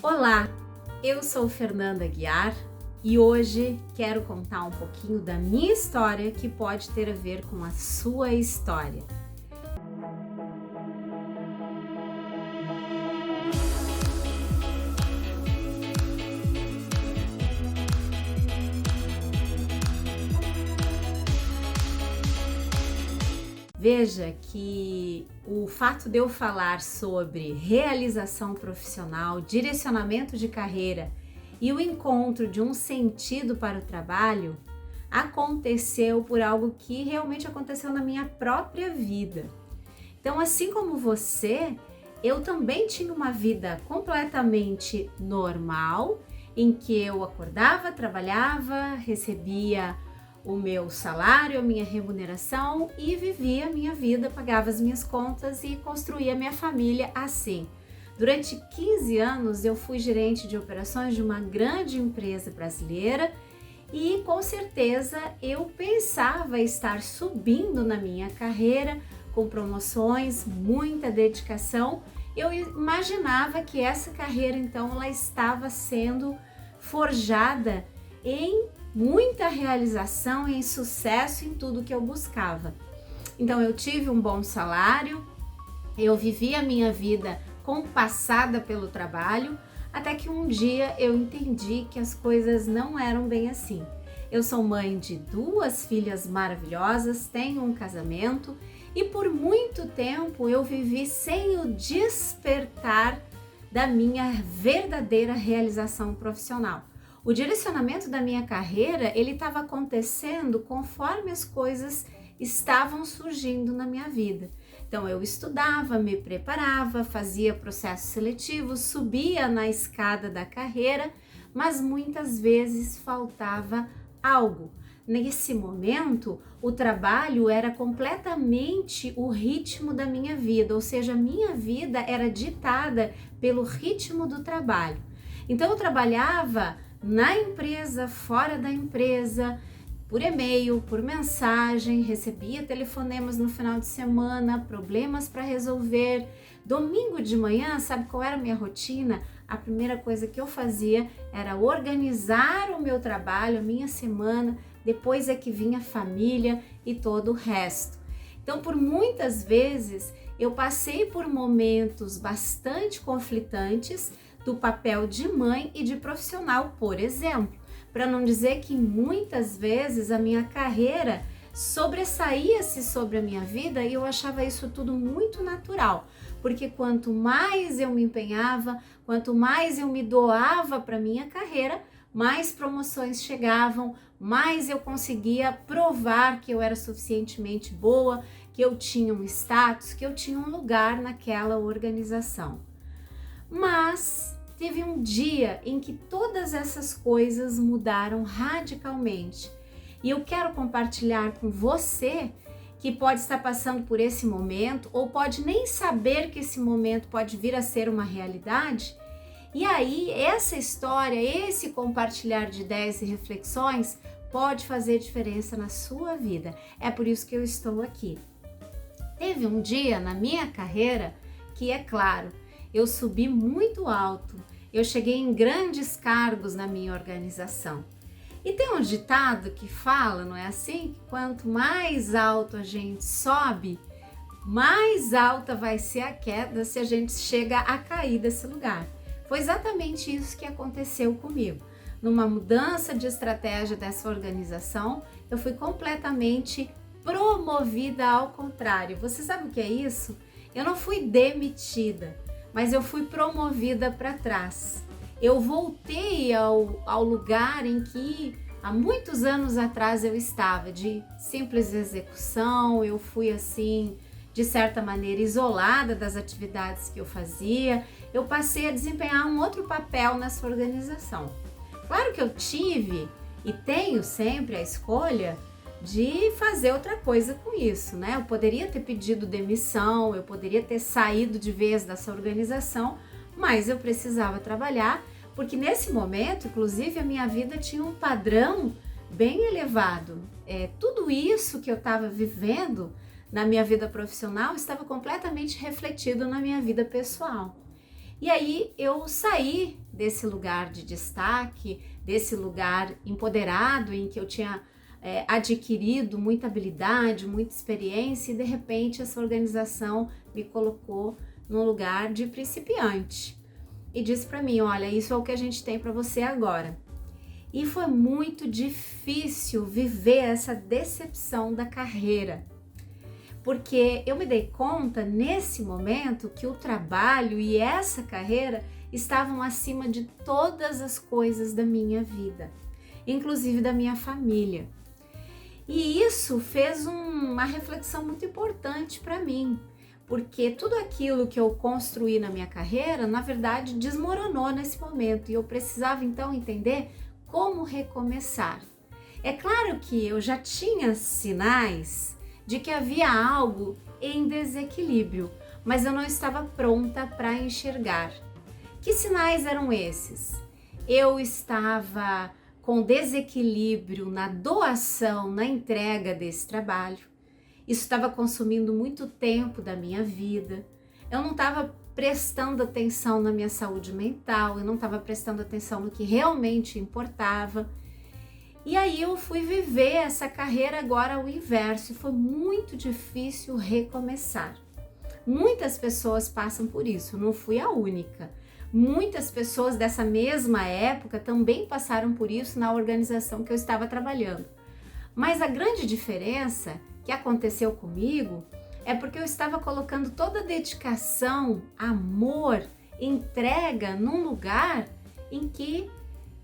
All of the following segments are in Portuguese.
Olá, eu sou Fernanda Aguiar e hoje quero contar um pouquinho da minha história que pode ter a ver com a sua história. Veja que o fato de eu falar sobre realização profissional, direcionamento de carreira e o encontro de um sentido para o trabalho aconteceu por algo que realmente aconteceu na minha própria vida. Então, assim como você, eu também tinha uma vida completamente normal, em que eu acordava, trabalhava, recebia o meu salário, a minha remuneração e vivia a minha vida, pagava as minhas contas e construía a minha família assim. Durante 15 anos eu fui gerente de operações de uma grande empresa brasileira e com certeza eu pensava estar subindo na minha carreira com promoções, muita dedicação. Eu imaginava que essa carreira então ela estava sendo forjada em muita realização, em sucesso em tudo que eu buscava. Então eu tive um bom salário, eu vivi a minha vida compassada pelo trabalho, até que um dia eu entendi que as coisas não eram bem assim. Eu sou mãe de 2 filhas maravilhosas, tenho um casamento e por muito tempo eu vivi sem o despertar da minha verdadeira realização profissional. O direcionamento da minha carreira, ele estava acontecendo conforme as coisas estavam surgindo na minha vida. Então eu estudava, me preparava, fazia processos seletivos, subia na escada da carreira, mas muitas vezes faltava algo. Nesse momento, o trabalho era completamente o ritmo da minha vida, ou seja, a minha vida era ditada pelo ritmo do trabalho. Então eu trabalhava na empresa, fora da empresa, por e-mail, por mensagem, recebia telefonemas no final de semana, problemas para resolver. Domingo de manhã, sabe qual era a minha rotina? A primeira coisa que eu fazia era organizar o meu trabalho, a minha semana, depois é que vinha a família e todo o resto. Então, por muitas vezes, eu passei por momentos bastante conflitantes do papel de mãe e de profissional, por exemplo, para não dizer que muitas vezes a minha carreira sobressaía-se sobre a minha vida e eu achava isso tudo muito natural, porque quanto mais eu me empenhava, quanto mais eu me doava para a minha carreira, mais promoções chegavam, mais eu conseguia provar que eu era suficientemente boa, que eu tinha um status, que eu tinha um lugar naquela organização. Mas teve um dia em que todas essas coisas mudaram radicalmente. E eu quero compartilhar com você que pode estar passando por esse momento ou pode nem saber que esse momento pode vir a ser uma realidade. E aí, essa história, esse compartilhar de ideias e reflexões pode fazer diferença na sua vida. É por isso que eu estou aqui. Teve um dia na minha carreira que, é claro, eu subi muito alto, eu cheguei em grandes cargos na minha organização. E tem um ditado que fala, não é assim? Que quanto mais alto a gente sobe, mais alta vai ser a queda se a gente chega a cair desse lugar. Foi exatamente isso que aconteceu comigo. Numa mudança de estratégia dessa organização, eu fui completamente promovida ao contrário. Você sabe o que é isso? Eu não fui demitida, mas eu fui promovida para trás. Eu voltei ao lugar em que há muitos anos atrás eu estava, de simples execução. Eu fui assim, de certa maneira, isolada das atividades que eu fazia. Eu passei a desempenhar um outro papel nessa organização. Claro que eu tive e tenho sempre a escolha de fazer outra coisa com isso, né? Eu poderia ter pedido demissão, eu poderia ter saído de vez dessa organização, mas eu precisava trabalhar, porque nesse momento, inclusive, a minha vida tinha um padrão bem elevado. Tudo isso que eu estava vivendo na minha vida profissional estava completamente refletido na minha vida pessoal. E aí eu saí desse lugar de destaque, desse lugar empoderado em que eu tinha adquirido muita habilidade, muita experiência, e de repente essa organização me colocou num lugar de principiante e disse para mim: olha, isso é o que a gente tem para você agora. E foi muito difícil viver essa decepção da carreira, porque eu me dei conta nesse momento que o trabalho e essa carreira estavam acima de todas as coisas da minha vida, inclusive da minha família. E isso fez uma reflexão muito importante para mim, porque tudo aquilo que eu construí na minha carreira, na verdade, desmoronou nesse momento e eu precisava então entender como recomeçar. É claro que eu já tinha sinais de que havia algo em desequilíbrio, mas eu não estava pronta para enxergar. Que sinais eram esses? Eu estava com desequilíbrio na doação, na entrega desse trabalho. Isso estava consumindo muito tempo da minha vida. Eu não estava prestando atenção na minha saúde mental, eu não estava prestando atenção no que realmente importava. E aí eu fui viver essa carreira agora ao inverso, e foi muito difícil recomeçar. Muitas pessoas passam por isso, não fui a única. Muitas pessoas dessa mesma época também passaram por isso na organização que eu estava trabalhando. Mas a grande diferença que aconteceu comigo é porque eu estava colocando toda a dedicação, amor, entrega num lugar em que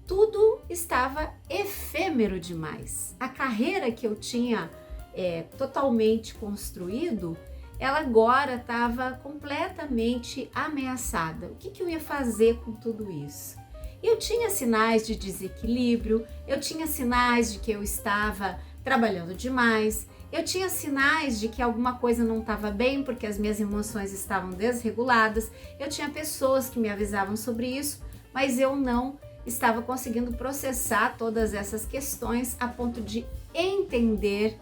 tudo estava efêmero demais. A carreira que eu tinha totalmente construído, ela agora estava completamente ameaçada. O que eu ia fazer com tudo isso? Eu tinha sinais de desequilíbrio, eu tinha sinais de que eu estava trabalhando demais, eu tinha sinais de que alguma coisa não estava bem porque as minhas emoções estavam desreguladas, eu tinha pessoas que me avisavam sobre isso, mas eu não estava conseguindo processar todas essas questões a ponto de entender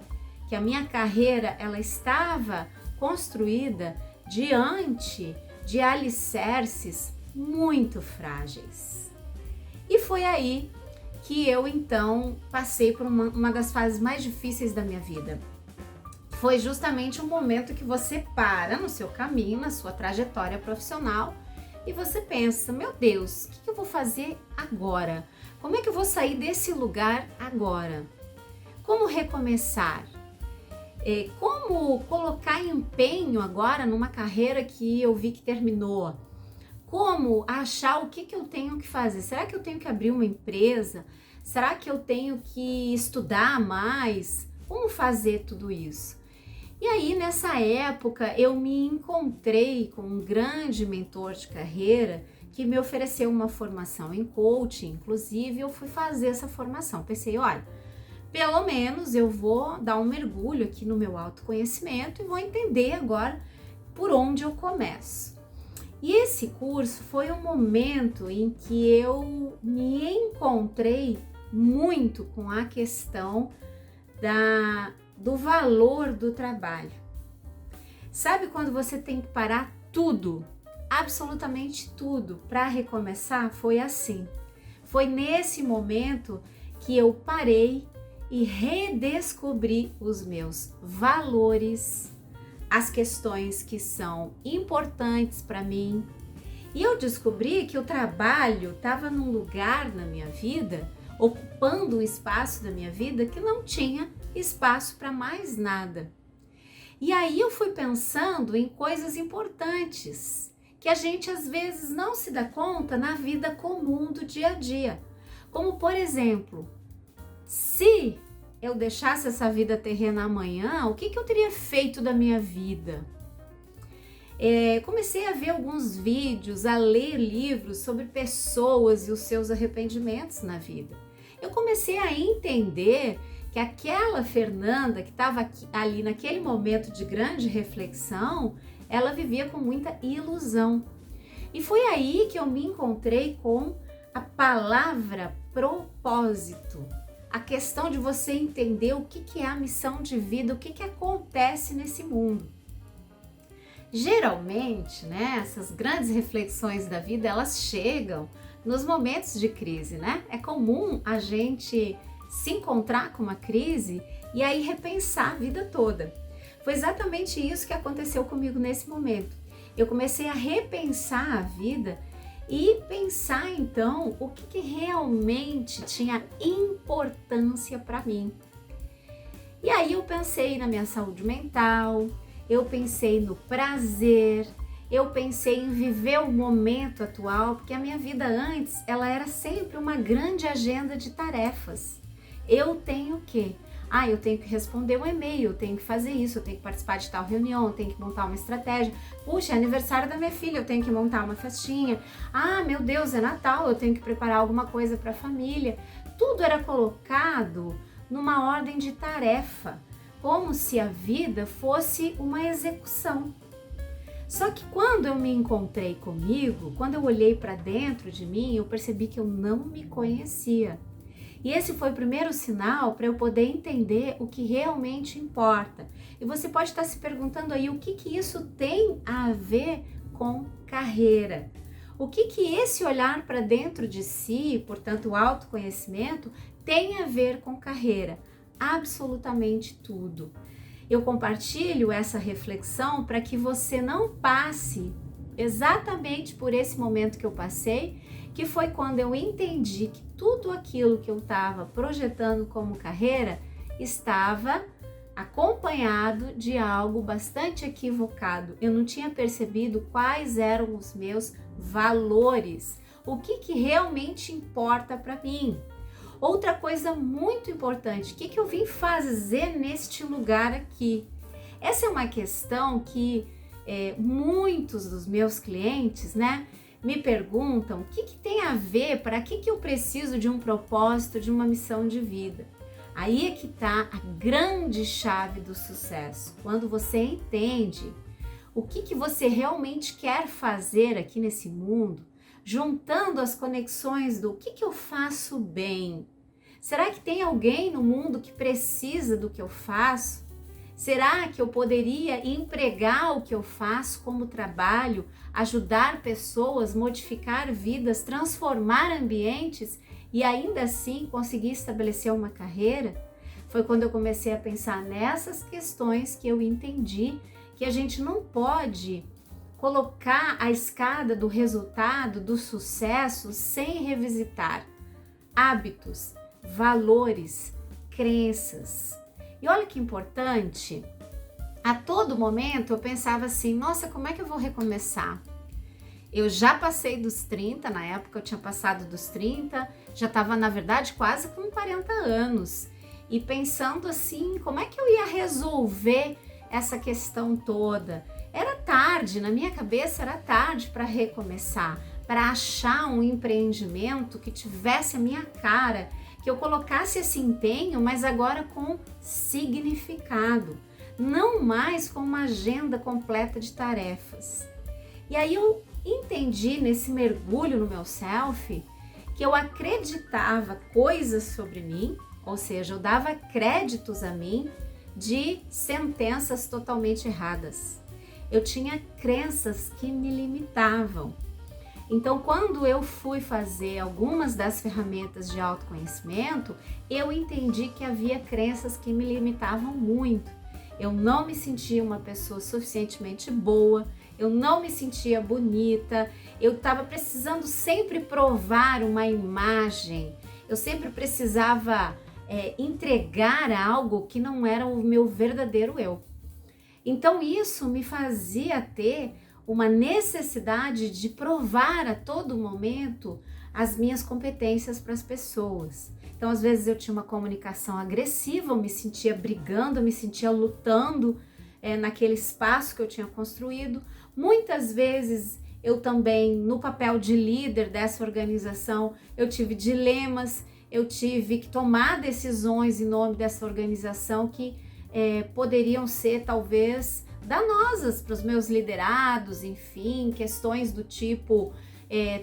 que a minha carreira ela estava construída diante de alicerces muito frágeis. E foi aí que eu então passei por uma das fases mais difíceis da minha vida. Foi justamente o momento que você para no seu caminho, na sua trajetória profissional, e você pensa: meu Deus, o que eu vou fazer agora? Como é que eu vou sair desse lugar agora? Como recomeçar? Como colocar empenho agora numa carreira que eu vi que terminou? Como achar o que eu tenho que fazer? Será que eu tenho que abrir uma empresa? Será que eu tenho que estudar mais? Como fazer tudo isso? E aí, nessa época, eu me encontrei com um grande mentor de carreira que me ofereceu uma formação em coaching. Inclusive, eu fui fazer essa formação. Pensei: olha, pelo menos eu vou dar um mergulho aqui no meu autoconhecimento e vou entender agora por onde eu começo. E esse curso foi um momento em que eu me encontrei muito com a questão do valor do trabalho. Sabe quando você tem que parar tudo, absolutamente tudo, para recomeçar? Foi assim. Foi nesse momento que eu parei e redescobri os meus valores, as questões que são importantes para mim. E eu descobri que o trabalho estava num lugar na minha vida, ocupando um espaço da minha vida que não tinha espaço para mais nada. E aí eu fui pensando em coisas importantes que a gente às vezes não se dá conta na vida comum do dia a dia. Como, por exemplo, se eu deixasse essa vida terrena amanhã, o que eu teria feito da minha vida? Comecei a ver alguns vídeos, a ler livros sobre pessoas e os seus arrependimentos na vida. Eu comecei a entender que aquela Fernanda que estava ali naquele momento de grande reflexão, ela vivia com muita ilusão. E foi aí que eu me encontrei com a palavra propósito. A questão de você entender o que é a missão de vida, o que acontece nesse mundo. Geralmente, né, essas grandes reflexões da vida, elas chegam nos momentos de crise, né? É comum a gente se encontrar com uma crise e aí repensar a vida toda. Foi exatamente isso que aconteceu comigo nesse momento. Eu comecei a repensar a vida e pensar então o que realmente tinha importância para mim. E aí eu pensei na minha saúde mental, eu pensei no prazer, eu pensei em viver o momento atual, porque a minha vida antes, ela era sempre uma grande agenda de tarefas. Eu tenho o quê? Eu tenho que responder um e-mail, eu tenho que fazer isso, eu tenho que participar de tal reunião, eu tenho que montar uma estratégia. Puxa, é aniversário da minha filha, eu tenho que montar uma festinha. Meu Deus, é Natal, eu tenho que preparar alguma coisa para a família. Tudo era colocado numa ordem de tarefa, como se a vida fosse uma execução. Só que quando eu me encontrei comigo, quando eu olhei para dentro de mim, eu percebi que eu não me conhecia. E esse foi o primeiro sinal para eu poder entender o que realmente importa. E você pode estar se perguntando aí o que isso tem a ver com carreira. O que esse olhar para dentro de si, portanto o autoconhecimento, tem a ver com carreira? Absolutamente tudo. Eu compartilho essa reflexão para que você não passe exatamente por esse momento que eu passei, que foi quando eu entendi que tudo aquilo que eu estava projetando como carreira estava acompanhado de algo bastante equivocado. Eu não tinha percebido quais eram os meus valores, o que realmente importa para mim. Outra coisa muito importante, o que eu vim fazer neste lugar aqui? Essa é uma questão que muitos dos meus clientes, né, me perguntam o que tem a ver, para que eu preciso de um propósito, de uma missão de vida. Aí é que está a grande chave do sucesso. Quando você entende o que você realmente quer fazer aqui nesse mundo, juntando as conexões do que eu faço bem. Será que tem alguém no mundo que precisa do que eu faço? Será que eu poderia empregar o que eu faço como trabalho, ajudar pessoas, modificar vidas, transformar ambientes e ainda assim conseguir estabelecer uma carreira? Foi quando eu comecei a pensar nessas questões que eu entendi que a gente não pode colocar a escada do resultado, do sucesso, sem revisitar hábitos, valores, crenças. E olha que importante, a todo momento eu pensava assim, nossa, como é que eu vou recomeçar? Eu já passei dos 30, na época eu tinha passado dos 30, já estava na verdade quase com 40 anos. E pensando assim, como é que eu ia resolver essa questão toda? Era tarde, na minha cabeça era tarde para recomeçar, para achar um empreendimento que tivesse a minha cara, que eu colocasse esse empenho, mas agora com significado, não mais com uma agenda completa de tarefas. E aí eu entendi nesse mergulho no meu self que eu acreditava coisas sobre mim, ou seja, eu dava créditos a mim de sentenças totalmente erradas. Eu tinha crenças que me limitavam. Então, quando eu fui fazer algumas das ferramentas de autoconhecimento, eu entendi que havia crenças que me limitavam muito. Eu não me sentia uma pessoa suficientemente boa, eu não me sentia bonita, eu estava precisando sempre provar uma imagem, eu sempre precisava entregar algo que não era o meu verdadeiro eu. Então, isso me fazia ter uma necessidade de provar a todo momento as minhas competências para as pessoas. Então, às vezes eu tinha uma comunicação agressiva, eu me sentia brigando, eu me sentia lutando naquele espaço que eu tinha construído. Muitas vezes eu também, no papel de líder dessa organização, eu tive dilemas, eu tive que tomar decisões em nome dessa organização que poderiam ser talvez danosas para os meus liderados, enfim, questões do tipo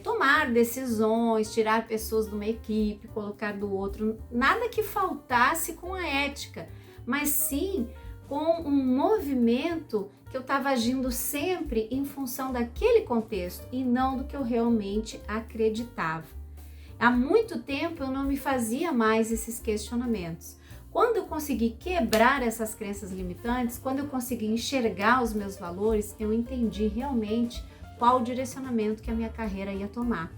tomar decisões, tirar pessoas de uma equipe, colocar do outro, nada que faltasse com a ética, mas sim com um movimento que eu estava agindo sempre em função daquele contexto e não do que eu realmente acreditava. Há muito tempo eu não me fazia mais esses questionamentos. Quando eu consegui quebrar essas crenças limitantes, quando eu consegui enxergar os meus valores, eu entendi realmente qual o direcionamento que a minha carreira ia tomar.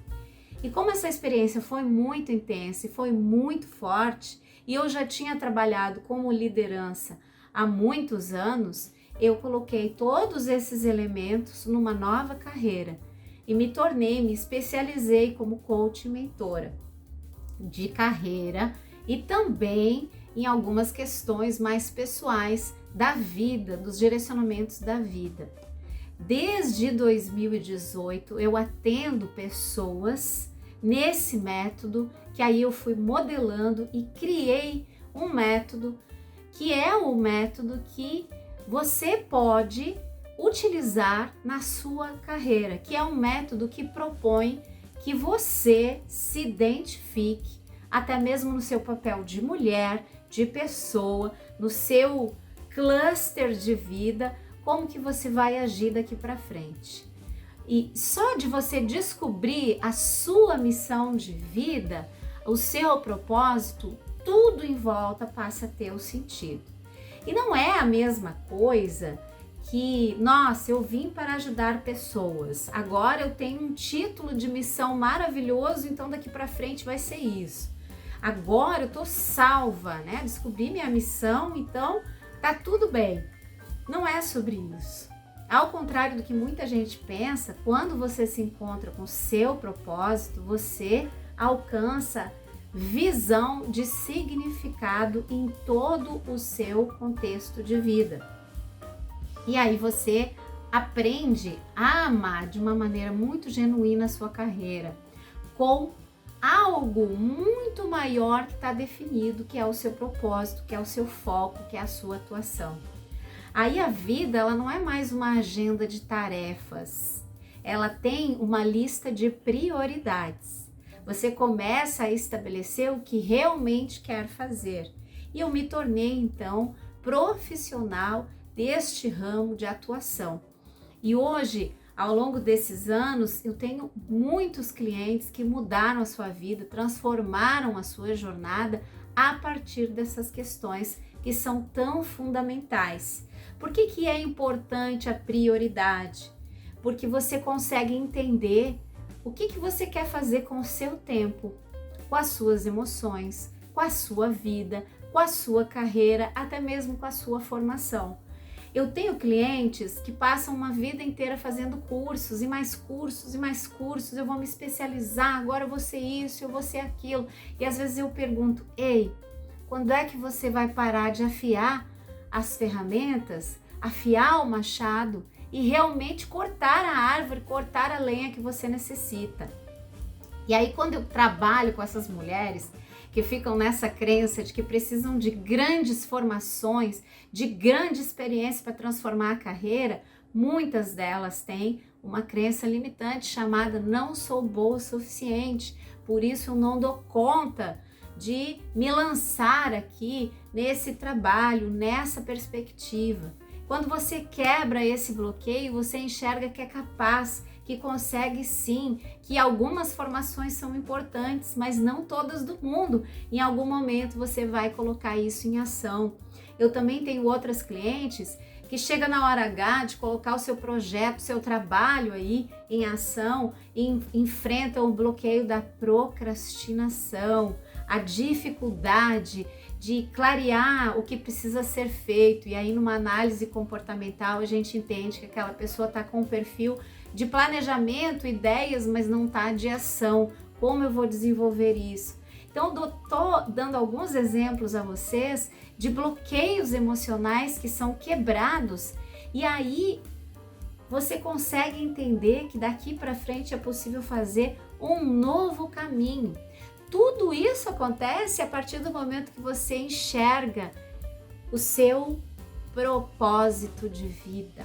E como essa experiência foi muito intensa e foi muito forte, e eu já tinha trabalhado como liderança há muitos anos, eu coloquei todos esses elementos numa nova carreira e me especializei como coach e mentora de carreira e também em algumas questões mais pessoais da vida, dos direcionamentos da vida. Desde 2018 eu atendo pessoas nesse método que aí eu fui modelando e criei um método que é o método que você pode utilizar na sua carreira, que é um método que propõe que você se identifique, até mesmo no seu papel de mulher, de pessoa, no seu cluster de vida, como que você vai agir daqui para frente. E só de você descobrir a sua missão de vida, o seu propósito, tudo em volta passa a ter o sentido. E não é a mesma coisa que, nossa, eu vim para ajudar pessoas, agora eu tenho um título de missão maravilhoso, então daqui para frente vai ser isso. Agora eu tô salva, né? Descobri minha missão, então tá tudo bem. Não é sobre isso. Ao contrário do que muita gente pensa, quando você se encontra com o seu propósito, você alcança visão de significado em todo o seu contexto de vida. E aí você aprende a amar de uma maneira muito genuína a sua carreira, com algo muito maior que está definido, que é o seu propósito, que é o seu foco, que é a sua atuação. Aí a vida, ela não é mais uma agenda de tarefas, ela tem uma lista de prioridades. Você começa a estabelecer o que realmente quer fazer. E eu me tornei, então, profissional deste ramo de atuação. E hoje, ao longo desses anos, eu tenho muitos clientes que mudaram a sua vida, transformaram a sua jornada a partir dessas questões que são tão fundamentais. Por que é importante a prioridade? Porque você consegue entender o que você quer fazer com o seu tempo, com as suas emoções, com a sua vida, com a sua carreira, até mesmo com a sua formação. Eu tenho clientes que passam uma vida inteira fazendo cursos e mais cursos e mais cursos, eu vou me especializar, agora eu vou ser isso, eu vou ser aquilo. E às vezes eu pergunto, ei, quando é que você vai parar de afiar as ferramentas, afiar o machado e realmente cortar a árvore, cortar a lenha que você necessita? E aí quando eu trabalho com essas mulheres que ficam nessa crença de que precisam de grandes formações, de grande experiência para transformar a carreira, muitas delas têm uma crença limitante chamada não sou boa o suficiente, por isso eu não dou conta de me lançar aqui nesse trabalho, nessa perspectiva. Quando você quebra esse bloqueio, você enxerga que é capaz, que consegue sim, que algumas formações são importantes, mas não todas do mundo. Em algum momento você vai colocar isso em ação. Eu também tenho outras clientes que chega na hora H de colocar o seu projeto, o seu trabalho aí em ação e enfrentam o bloqueio da procrastinação, a dificuldade de clarear o que precisa ser feito. E aí numa análise comportamental a gente entende que aquela pessoa está com um perfil de planejamento, ideias, mas não está de ação. Como eu vou desenvolver isso? Então tô dando alguns exemplos a vocês de bloqueios emocionais que são quebrados e aí você consegue entender que daqui para frente é possível fazer um novo caminho. Tudo isso acontece a partir do momento que você enxerga o seu propósito de vida.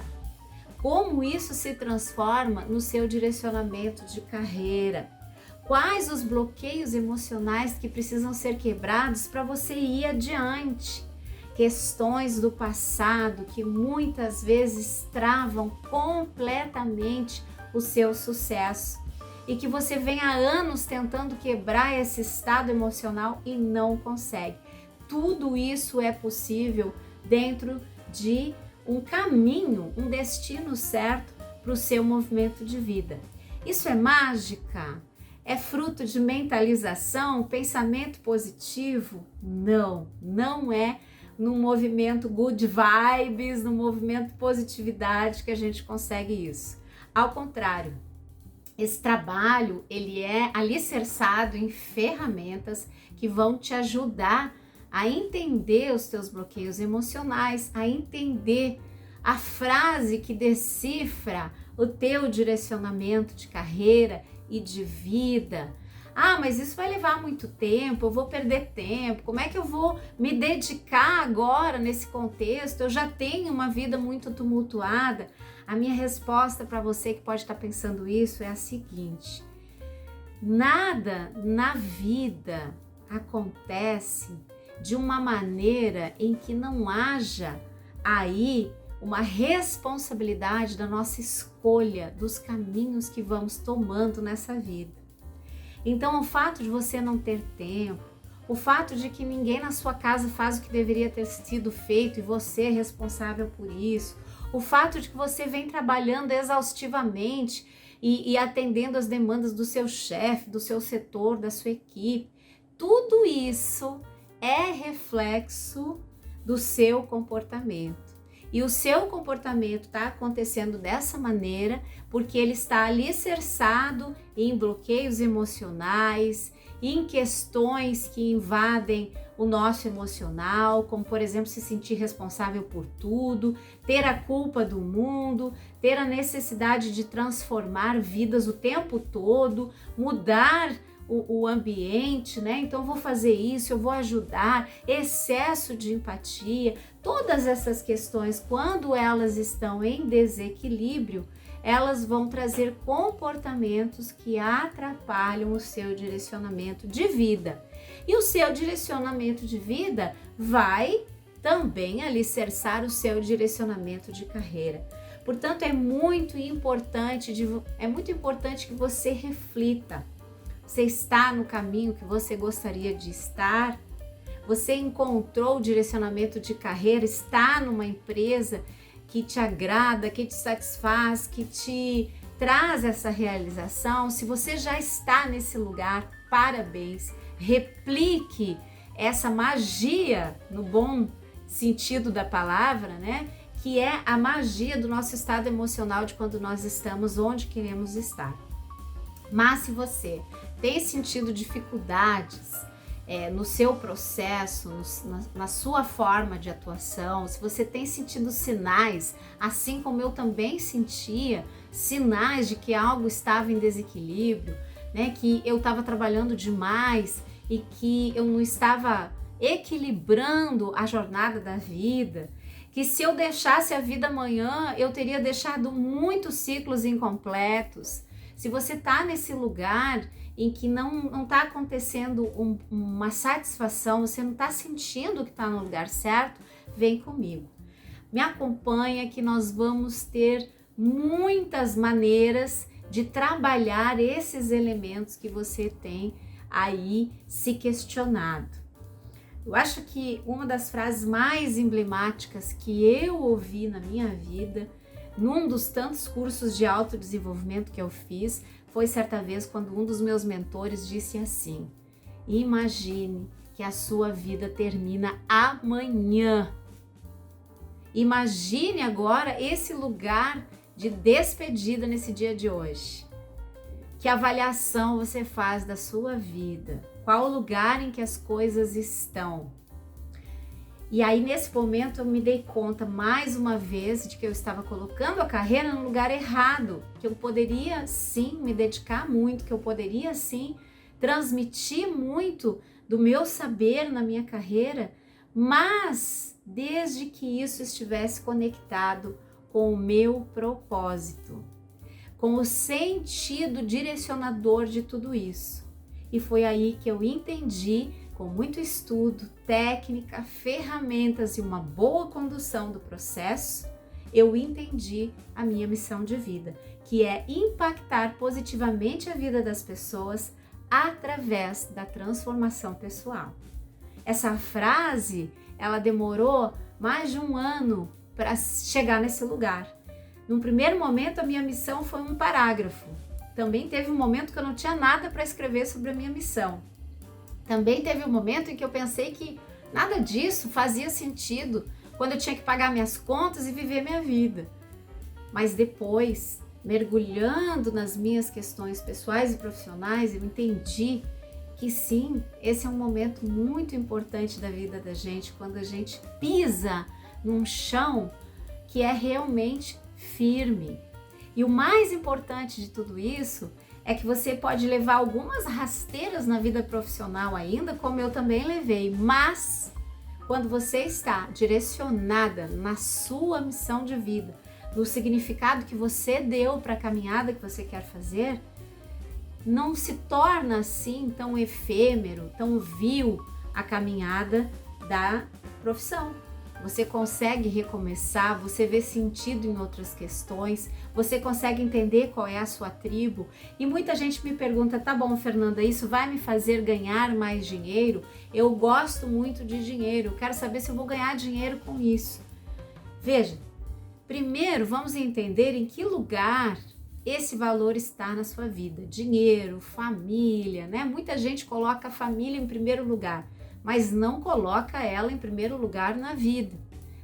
Como isso se transforma no seu direcionamento de carreira? Quais os bloqueios emocionais que precisam ser quebrados para você ir adiante? questões do passado que muitas vezes travam completamente o seu sucesso e que você vem há anos tentando quebrar esse estado emocional e não consegue. Tudo isso é possível dentro de um caminho, um destino certo para o seu movimento de vida. Isso é mágica? É fruto de mentalização, pensamento positivo? Não, não é no movimento good vibes, no movimento positividade que a gente consegue isso. Ao contrário, esse trabalho ele é alicerçado em ferramentas que vão te ajudar a entender os teus bloqueios emocionais, a entender a frase que decifra o teu direcionamento de carreira e de vida. Ah, mas isso vai levar muito tempo, eu vou perder tempo, como é que eu vou me dedicar agora nesse contexto? Eu já tenho uma vida muito tumultuada. A minha resposta para você que pode estar pensando isso é a seguinte: nada na vida acontece de uma maneira em que não haja aí uma responsabilidade da nossa escolha, dos caminhos que vamos tomando nessa vida. Então, o fato de você não ter tempo, o fato de que ninguém na sua casa faz o que deveria ter sido feito e você é responsável por isso, o fato de que você vem trabalhando exaustivamente e atendendo as demandas do seu chefe, do seu setor, da sua equipe, tudo isso é reflexo do seu comportamento. E o seu comportamento está acontecendo dessa maneira porque ele está alicerçado em bloqueios emocionais, em questões que invadem o nosso emocional, como por exemplo se sentir responsável por tudo, ter a culpa do mundo, ter a necessidade de transformar vidas o tempo todo, mudar o ambiente, né? Então eu vou fazer isso, eu vou ajudar, excesso de empatia, todas essas questões, quando elas estão em desequilíbrio, elas vão trazer comportamentos que atrapalham o seu direcionamento de vida. E o seu direcionamento de vida vai também alicerçar o seu direcionamento de carreira. Portanto, é muito importante que você reflita. Você está no caminho que você gostaria de estar? Você encontrou o direcionamento de carreira? Está numa empresa que te agrada, que te satisfaz, que te traz essa realização? Se você já está nesse lugar, parabéns! Replique essa magia, no bom sentido da palavra, né? Que é a magia do nosso estado emocional de quando nós estamos onde queremos estar. Mas se você tem sentido dificuldades no seu processo, na sua forma de atuação, se você tem sentido sinais, assim como eu também sentia, sinais de que algo estava em desequilíbrio, né, que eu estava trabalhando demais e que eu não estava equilibrando a jornada da vida, que se eu deixasse a vida amanhã, eu teria deixado muitos ciclos incompletos. Se você está nesse lugar em que não está acontecendo uma satisfação, você não está sentindo que está no lugar certo, vem comigo. Me acompanha que nós vamos ter muitas maneiras de trabalhar esses elementos que você tem aí se questionado. Eu acho que uma das frases mais emblemáticas que eu ouvi na minha vida, num dos tantos cursos de autodesenvolvimento que eu fiz, foi certa vez quando um dos meus mentores disse assim: imagine que a sua vida termina amanhã. Imagine agora esse lugar de despedida nesse dia de hoje. Que avaliação você faz da sua vida? Qual o lugar em que as coisas estão? E aí, nesse momento, eu me dei conta, mais uma vez, de que eu estava colocando a carreira no lugar errado, que eu poderia, sim, me dedicar muito, que eu poderia, sim, transmitir muito do meu saber na minha carreira, mas desde que isso estivesse conectado com o meu propósito, com o sentido direcionador de tudo isso. E foi aí que eu entendi, com muito estudo, técnica, ferramentas e uma boa condução do processo, eu entendi a minha missão de vida, que é impactar positivamente a vida das pessoas através da transformação pessoal. Essa frase, ela demorou mais de um ano para chegar nesse lugar. Num primeiro momento, a minha missão foi um parágrafo. Também teve um momento que eu não tinha nada para escrever sobre a minha missão. Também teve um momento em que eu pensei que nada disso fazia sentido quando eu tinha que pagar minhas contas e viver minha vida. Mas depois, mergulhando nas minhas questões pessoais e profissionais, eu entendi que sim, esse é um momento muito importante da vida da gente, quando a gente pisa num chão que é realmente firme. E o mais importante de tudo isso é que você pode levar algumas rasteiras na vida profissional ainda, como eu também levei, mas quando você está direcionada na sua missão de vida, no significado que você deu para a caminhada que você quer fazer, não se torna assim tão efêmero, tão vil a caminhada da profissão. Você consegue recomeçar, você vê sentido em outras questões, você consegue entender qual é a sua tribo. E muita gente me pergunta, tá bom, Fernanda, isso vai me fazer ganhar mais dinheiro? Eu gosto muito de dinheiro, quero saber se eu vou ganhar dinheiro com isso. Veja, primeiro vamos entender em que lugar esse valor está na sua vida. Dinheiro, família, né? Muita gente coloca a família em primeiro lugar, mas não coloca ela em primeiro lugar na vida.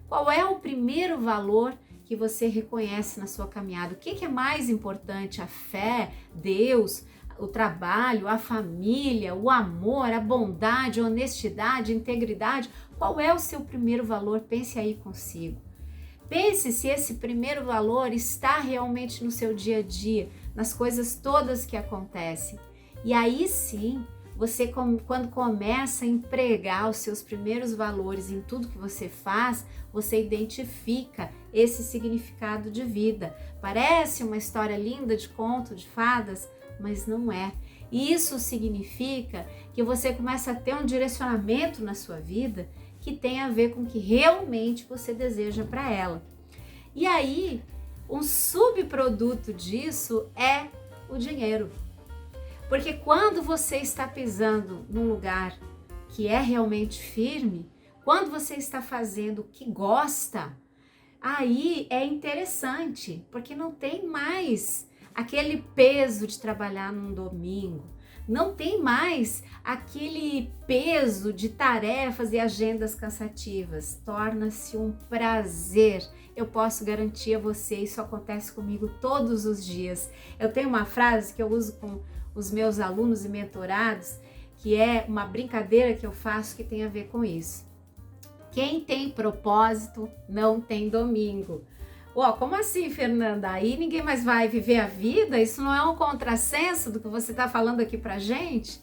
Qual é o primeiro valor que você reconhece na sua caminhada? O que é mais importante? A fé, Deus, o trabalho, a família, o amor, a bondade, a honestidade, a integridade? Qual é o seu primeiro valor? Pense aí consigo. Pense se esse primeiro valor está realmente no seu dia a dia, nas coisas todas que acontecem. E aí sim, você, quando começa a empregar os seus primeiros valores em tudo que você faz, você identifica esse significado de vida. Parece uma história linda de conto de fadas, mas não é. Isso significa que você começa a ter um direcionamento na sua vida que tem a ver com o que realmente você deseja para ela. E aí, um subproduto disso é o dinheiro. Porque quando você está pisando num lugar que é realmente firme, quando você está fazendo o que gosta, aí é interessante, porque não tem mais aquele peso de trabalhar num domingo, não tem mais aquele peso de tarefas e agendas cansativas, torna-se um prazer. Eu posso garantir a você, isso acontece comigo todos os dias. Eu tenho uma frase que eu uso com os meus alunos e mentorados, que é uma brincadeira que eu faço que tem a ver com isso. Quem tem propósito não tem domingo. Como assim, Fernanda? Aí ninguém mais vai viver a vida? Isso não é um contrassenso do que você está falando aqui pra gente?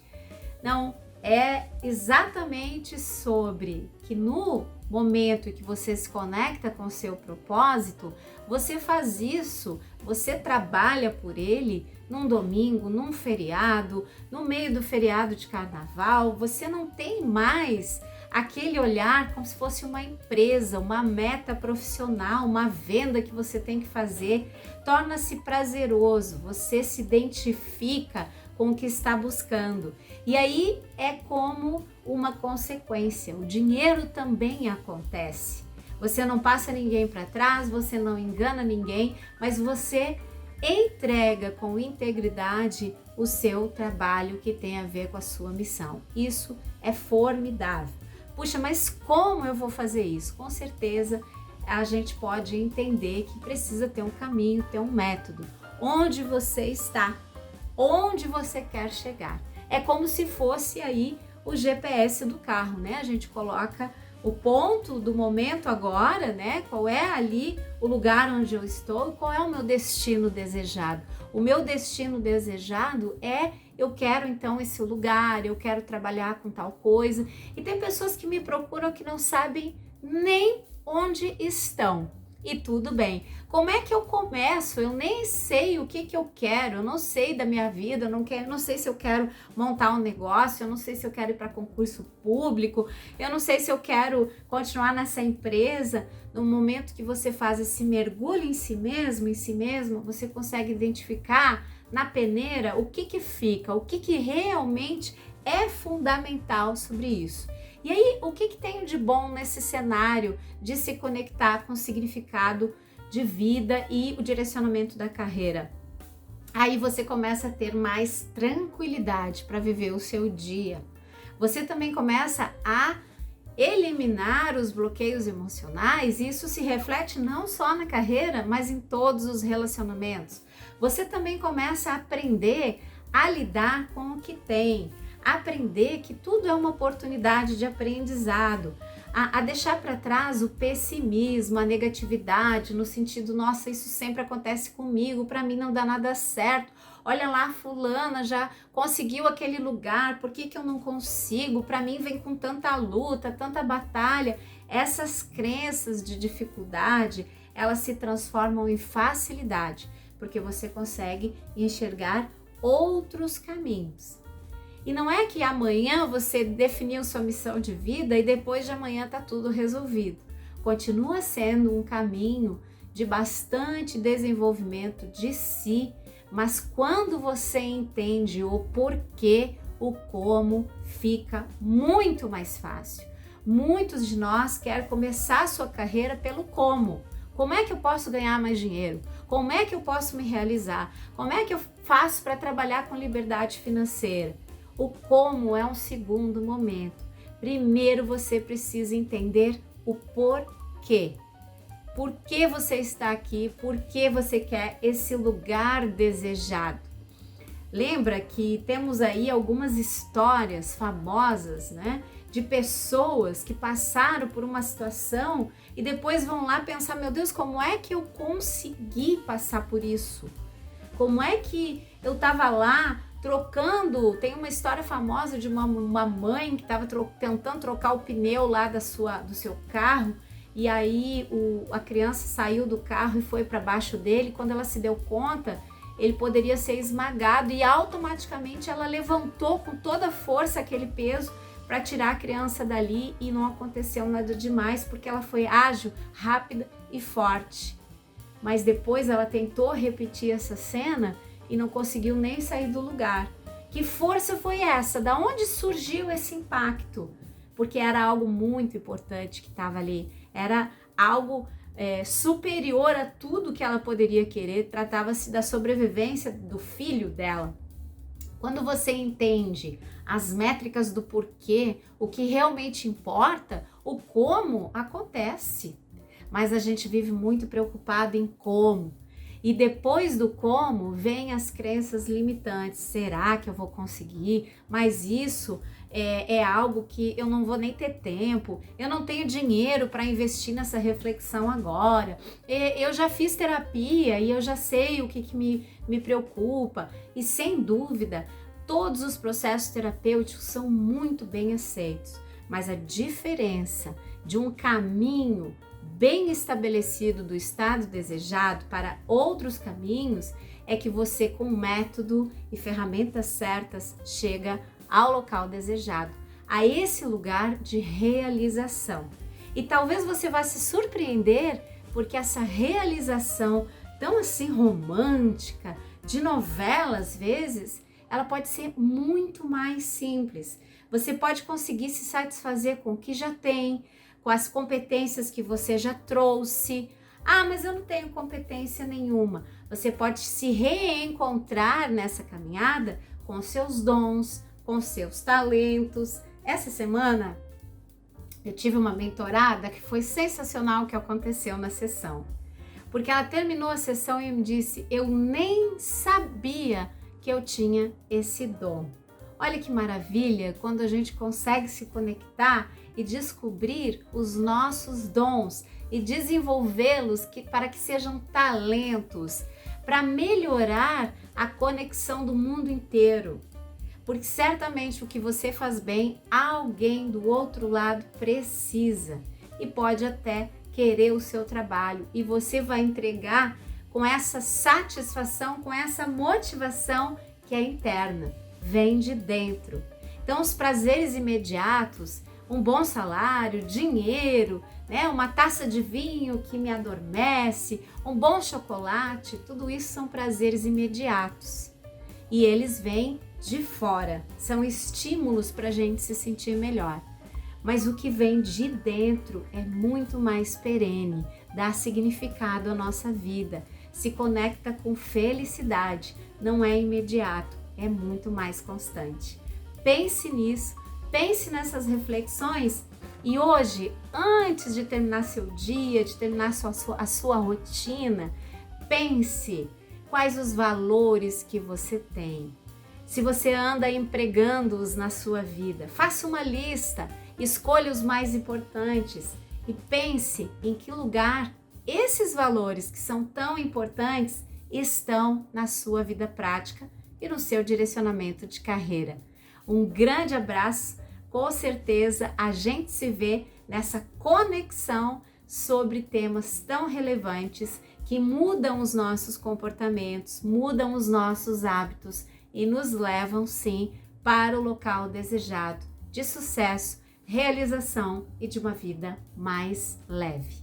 Não, é exatamente sobre que no momento em que você se conecta com o seu propósito, você faz isso, você trabalha por ele num domingo, num feriado, no meio do feriado de carnaval, você não tem mais aquele olhar como se fosse uma empresa, uma meta profissional, uma venda que você tem que fazer. Torna-se prazeroso, você se identifica com o que está buscando. E aí é como uma consequência, o dinheiro também acontece. Você não passa ninguém para trás, você não engana ninguém, mas você entrega com integridade o seu trabalho que tem a ver com a sua missão. Isso é formidável. Puxa, mas como eu vou fazer isso? Com certeza a gente pode entender que precisa ter um caminho, ter um método. Onde você está? Onde você quer chegar? É como se fosse aí o GPS do carro, né? A gente coloca o ponto do momento agora, né? Qual é ali o lugar onde eu estou e qual é o meu destino desejado. O meu destino desejado é, eu quero então esse lugar, eu quero trabalhar com tal coisa. E tem pessoas que me procuram que não sabem nem onde estão. e tudo bem. Como é que eu começo? Eu nem sei o que eu quero, eu não sei da minha vida, eu não sei se eu quero montar um negócio, eu não sei se eu quero ir para concurso público, eu não sei se eu quero continuar nessa empresa. No momento que você faz esse mergulho em si mesmo, você consegue identificar na peneira o que fica, o que realmente é fundamental sobre isso. E aí, o que tem de bom nesse cenário de se conectar com o significado de vida e o direcionamento da carreira? Aí você começa a ter mais tranquilidade para viver o seu dia. Você também começa a eliminar os bloqueios emocionais, e isso se reflete não só na carreira, mas em todos os relacionamentos. Você também começa a aprender a lidar com o que tem, aprender que tudo é uma oportunidade de aprendizado, a deixar para trás o pessimismo, a negatividade, no sentido, nossa, isso sempre acontece comigo, para mim não dá nada certo, olha lá, fulana já conseguiu aquele lugar, por que eu não consigo? Para mim vem com tanta luta, tanta batalha. Essas crenças de dificuldade, elas se transformam em facilidade, porque você consegue enxergar outros caminhos. E não é que amanhã você definiu sua missão de vida e depois de amanhã está tudo resolvido. Continua sendo um caminho de bastante desenvolvimento de si, mas quando você entende o porquê, o como, fica muito mais fácil. Muitos de nós querem começar a sua carreira pelo como. Como é que eu posso ganhar mais dinheiro? Como é que eu posso me realizar? Como é que eu faço para trabalhar com liberdade financeira? O como é um segundo momento. Primeiro você precisa entender o porquê. Por que você está aqui? Por que você quer esse lugar desejado? Lembra que temos aí algumas histórias famosas, né? De pessoas que passaram por uma situação e depois vão lá pensar, meu Deus, como é que eu consegui passar por isso? Como é que eu estava lá trocando? Tem uma história famosa de uma mãe que estava tentando trocar o pneu lá do seu carro, e aí a criança saiu do carro e foi para baixo dele. Quando ela se deu conta, ele poderia ser esmagado, e automaticamente ela levantou com toda a força aquele peso para tirar a criança dali, e não aconteceu nada demais porque ela foi ágil, rápida e forte. Mas depois ela tentou repetir essa cena e não conseguiu nem sair do lugar. Que força foi essa? Da onde surgiu esse impacto? Porque era algo muito importante que estava ali. Era algo superior a tudo que ela poderia querer. Tratava-se da sobrevivência do filho dela. Quando você entende as métricas do porquê, o que realmente importa, o como acontece. Mas a gente vive muito preocupado em como. E depois do como, vem as crenças limitantes. Será que eu vou conseguir? Mas isso é algo que eu não vou nem ter tempo. Eu não tenho dinheiro para investir nessa reflexão agora. Eu já fiz terapia e eu já sei o que me preocupa. E sem dúvida, todos os processos terapêuticos são muito bem aceitos. Mas a diferença de um caminho bem estabelecido do estado desejado para outros caminhos é que você, com método e ferramentas certas, chega ao local desejado, a esse lugar de realização. E talvez você vá se surpreender, porque essa realização tão assim romântica, de novela às vezes, ela pode ser muito mais simples. Você pode conseguir se satisfazer com o que já tem, com as competências que você já trouxe. Ah, mas eu não tenho competência nenhuma. Você pode se reencontrar nessa caminhada com seus dons, com seus talentos. Essa semana eu tive uma mentorada que foi sensacional o que aconteceu na sessão. Porque ela terminou a sessão e me disse, eu nem sabia que eu tinha esse dom. Olha que maravilha quando a gente consegue se conectar e descobrir os nossos dons e desenvolvê-los para que sejam talentos, para melhorar a conexão do mundo inteiro. Porque certamente o que você faz bem, alguém do outro lado precisa e pode até querer o seu trabalho e você vai entregar com essa satisfação, com essa motivação que é interna, vem de dentro. Então, os prazeres imediatos, um bom salário, dinheiro, né, uma taça de vinho que me adormece, um bom chocolate, tudo isso são prazeres imediatos. E eles vêm de fora, são estímulos para a gente se sentir melhor. Mas o que vem de dentro é muito mais perene, dá significado à nossa vida, se conecta com felicidade, não é imediato, é muito mais constante. Pense nisso, pense nessas reflexões e hoje, antes de terminar seu dia, de terminar a sua rotina, pense quais os valores que você tem. Se você anda empregando-os na sua vida, faça uma lista, escolha os mais importantes e pense em que lugar esses valores que são tão importantes estão na sua vida prática e no seu direcionamento de carreira. Um grande abraço, com certeza a gente se vê nessa conexão sobre temas tão relevantes que mudam os nossos comportamentos, mudam os nossos hábitos e nos levam sim para o local desejado de sucesso, realização e de uma vida mais leve.